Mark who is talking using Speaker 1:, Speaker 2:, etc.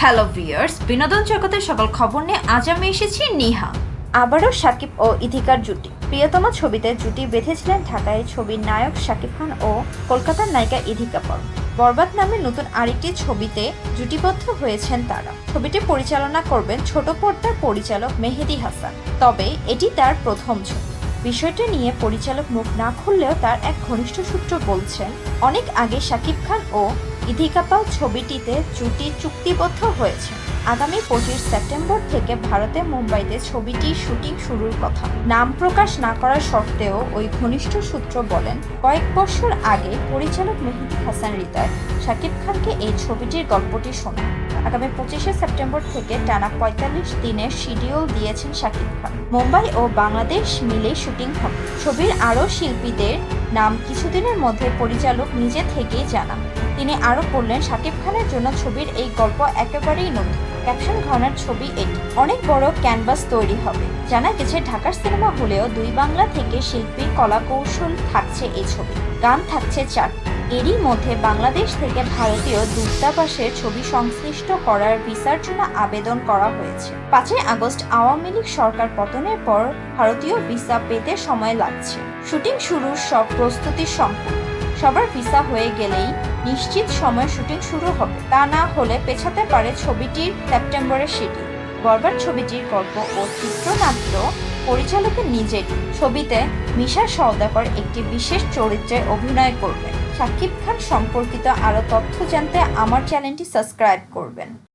Speaker 1: Hello viewers, বিনোদন জগতের সকল খবর নিয়ে আজ আমি এসেছি নিহা।
Speaker 2: আবারও শাকিব ও ইথিকার জুটি। প্রিয়তমা ছবিতে জুটি বেঁধেছিলেন ঢাকায় ছবির নায়ক শাকিব খান ও কলকাতার নায়িকা ইথিকা পাল। বরবাদ নামে নতুন আরেকটি ছবিতে জুটিবদ্ধ হয়েছেন তারা। ছবিটি পরিচালনা করবেন ছোট পর্দার পরিচালক মেহেদী হাসান। তবে এটি তার প্রথম ছবি। বিষয়টি নিয়ে পরিচালক মুখ না খুললেও তার এক ঘনিষ্ঠ সূত্র বলছেন, অনেক আগে শাকিব খান ও ইথিকা পাল ছবিটিতে জুটি চুক্তিবদ্ধ হয়েছে। আগামী 25 সেপ্টেম্বর থেকে ভারতে মুম্বাইতে ছবিটির শুটিং শুরুর কথা। নাম প্রকাশ না করার সত্ত্বেও ওই ঘনিষ্ঠ সূত্র বলেন, কয়েক বছর আগে পরিচালক মেহেদী হাসান হৃদয় শাকিব খানকে এই ছবিটির গল্পটি শোনান। আগামী 25 সেপ্টেম্বর থেকে টানা 45 দিনের শিডিউল দিয়েছেন শাকিব খান। মুম্বাই ও বাংলাদেশ মিলে শুটিং হবে। ছবির আরও শিল্পীদের নাম কিছুদিনের মধ্যে পরিচালক নিজে থেকেই জানান। তিনি আরও বললেন, শাকিব খানের জন্য ছবির এই গল্প একেবারেই নতুন। ক্যাপশন ঘরানার ছবি এটি। অনেক বড় ক্যানভাস তৈরি হবে। জানা গেছে ঢাকার সিনেমা হলেও দুই বাংলা থেকে শিল্পীর কলাকৌশল থাকছে এই ছবি। গান থাকছে 4। এরই মধ্যে বাংলাদেশ থেকে ভারতীয় দূতাবাসের ছবি সংশ্লিষ্ট করার ভিসার জন্য আবেদন করা হয়েছে। 5 আগস্ট আওয়ামী লীগ সরকার পতনের পর ভারতীয় ভিসা পেতে সময় লাগছে। শুটিং শুরুর সব প্রস্তুতি সম্পূর্ণ। সবার ভিসা হয়ে গেলেই নিশ্চিত সময় শুটিং শুরু হবে। তা না হলে পেছাতে পারে ছবিটির সেপ্টেম্বরের শিডিউল। বরবাদ ছবিটির গল্প ও চিত্রনাট্য পরিচালকের নিজের। ছবিতে মিশা সওদাগর একটি বিশেষ চরিত্রে অভিনয় করবেন। শাকিব খান সম্পর্কিত আরও তথ্য জানতে আমার চ্যানেলটি সাবস্ক্রাইব করবেন।